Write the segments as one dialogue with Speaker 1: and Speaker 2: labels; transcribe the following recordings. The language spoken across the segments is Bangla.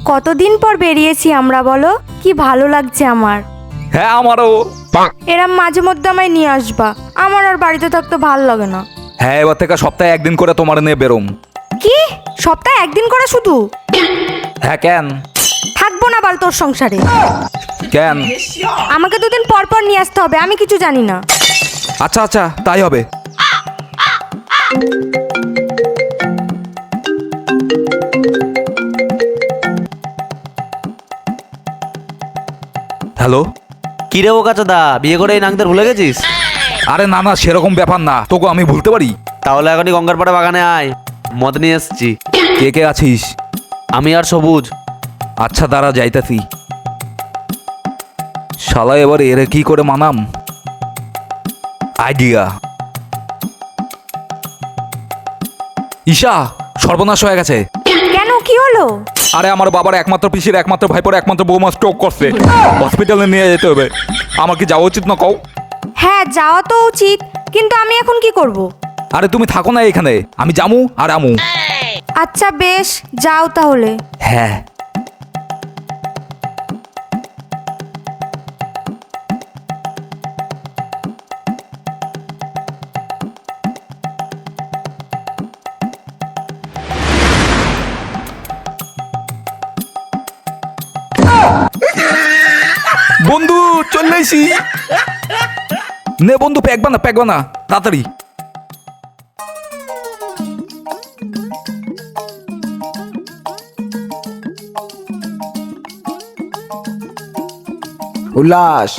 Speaker 1: কতদিন পর বেরিয়েছি আমরা, বলো কি ভালো লাগছে আমার।
Speaker 2: হ্যাঁ আমারও।
Speaker 1: এরম মাঝে মধ্যে আমায় নিয়ে আসবা, আমার আর বাড়িতে থাকতে ভালো লাগে না।
Speaker 2: হ্যাঁ এবার থেকে সপ্তাহে একদিন করে তোমার নিয়ে বেরোম।
Speaker 1: কি সপ্তাহে একদিন করে শুধু?
Speaker 2: হ্যাঁ কেন?
Speaker 1: থাকবো না বাল তোর সংসারে।
Speaker 2: কেন?
Speaker 1: আমাকে দুদিন পর পর নিয়ে আসতে হবে, আমি কিছু জানি না।
Speaker 2: আচ্ছা আচ্ছা তাই হবে। হ্যালো।
Speaker 3: কিরে বোকাচোদা, বিয়ে করে এই নাংদের ভুলে গেছিস?
Speaker 2: আরে না না সেরকম ব্যাপার না, তোকে আমি ভুলতে পারি?
Speaker 3: তাহলে এখনই গঙ্গারপাড়া বাগানে আয়, মদ নিয়ে এসছি।
Speaker 2: কে কে আছিস?
Speaker 3: আমি আর সবুজ।
Speaker 2: আচ্ছা দাঁড়া যাইতাছি। শালা এবার এরে কি করে মানাম? আইডিয়া। ঈশা সর্বনাশ হয়ে গেছে।
Speaker 1: কেন, কি হলো?
Speaker 2: আরে আমার বাবার একমাত্র পিসির একমাত্র ভাইপোর একমাত্র বৌমা স্ট্রোক করছে, হসপিটালে নিয়ে যেতে হবে। আমার কি যাওয়া উচিত না কও?
Speaker 1: হ্যাঁ যাওয়া তো উচিত, কিন্তু আমি এখন কি করব?
Speaker 2: আরে তুমি থাকো না এখানে, আমি জামু আর আমু।
Speaker 1: আচ্ছা বেশ, যাও তাহলে।
Speaker 2: হ্যাঁ। বন্ধু চলে এসি। নে বন্ধু প্যাক বানা তাড়াতাড়ি।
Speaker 4: উল্লাস।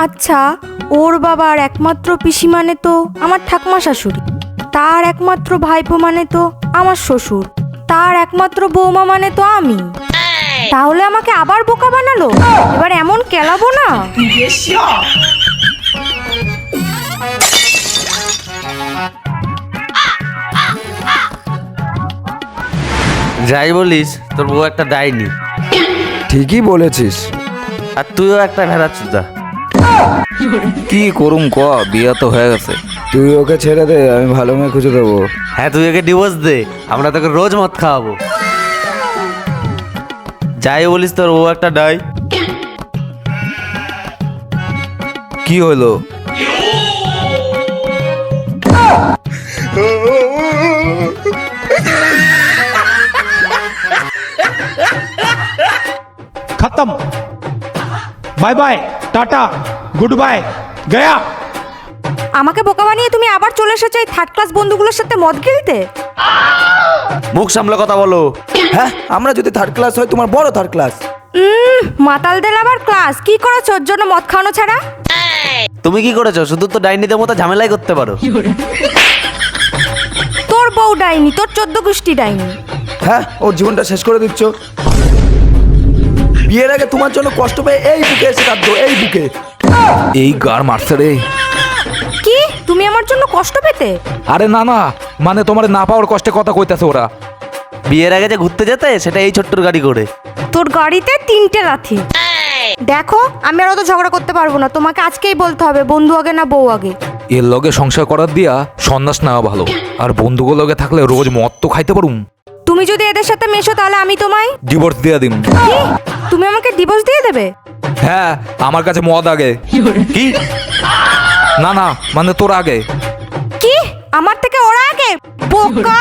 Speaker 1: আচ্ছা ওর বাবার একমাত্র পিসি মানে তো আমার ঠাকমা শাশুড়ি, তার একমাত্র ভাইপো মানে তো আমার শ্বশুর, তার একমাত্র বৌমা মানে তো আমি। তাহলে আমাকে আবার বোকা বানালো, এবার এমন কেলাবো না।
Speaker 3: যাই বলিস, তোর বউ একটা ডাইনি।
Speaker 4: ঠিকই বলেছিস।
Speaker 3: আর তুইও একটা ভেড়াচোদা।
Speaker 2: কি করুম ক, বিয়ে তো হয়ে গেছে।
Speaker 4: তুই ওকে ছেড়ে দে, আমি ভালো মেয়ে খুঁজে দেবো।
Speaker 3: হ্যাঁ তুই ওকে ডিভোর্স দে, আমরা তোকে রোজ মদ খাওয়াবো। যাই বলিস, তোর বউ একটা ডাই।
Speaker 2: কি হইলো?
Speaker 5: खत्म। Bye bye, tata, good bye, गया।
Speaker 1: আমাকে বোকা বানিয়ে তুমি আবার চলে এসেছো এই থার্ড ক্লাস বন্ধুগুলোর সাথে মদ গিলতে।
Speaker 3: মুখ সামলে কথা বলো।
Speaker 4: হ্যাঁ, আমরা যদি থার্ড ক্লাস হয়, তোমার বড় থার্ড ক্লাস।
Speaker 1: মাতালদের আবার ক্লাস কি করেছো ওর জন্য মদ খাওয়ানো ছাড়া?
Speaker 3: তুমি কি করেছো? শুধু তো ডাইনিদের মতো ঝামেলাই করতে পারো।
Speaker 1: তোর বউ ডাইনি, তোর 14 গোষ্ঠী ডাইনি।
Speaker 4: হ্যাঁ, ওর জীবনটা শেষ করে দিচ্ছ। বিয়ের আগে তোমার জন্য কষ্ট পেয়ে এই বুকে এসে কাঁদতো, এই বুকে।
Speaker 2: এই গার মারছে রে।
Speaker 1: কি তুমি আমার জন্য কষ্ট পেতে?
Speaker 2: আরে না না, মানে তোমার না পাওয়ার কষ্টে কথা কইতাছে ওরা।
Speaker 3: বিয়ের আগে যে ঘুরতে যেতে, সেটা এই ছোট্টর গাড়ি করে।
Speaker 1: তোর গাড়িতে 3টে লাথি। দেখো আমি আর অত ঝগড়া করতে পারবো না, তোমাকে আজকেই বলতে হবে বন্ধু আগে না বউ আগে।
Speaker 2: এর লগে সংসার করার দিয়া সন্ন্যাস নেওয়া ভালো। আর বন্ধুগুলো লগে থাকলে রোজ মদ তো খাইতে পারুম।
Speaker 1: তুমি যদি এদের সাথে মেশো তাহলে আমি তোমায়
Speaker 2: ডিভোর্স দিয়ে দিম।
Speaker 1: কি? তুমি আমাকে ডিভোর্স দিয়ে দেবে?
Speaker 2: হ্যাঁ আমার কাছে মদ আগে। কি? না না মানে তোর আগে।
Speaker 1: কি আমার থেকে ওরা আগে? বোকা।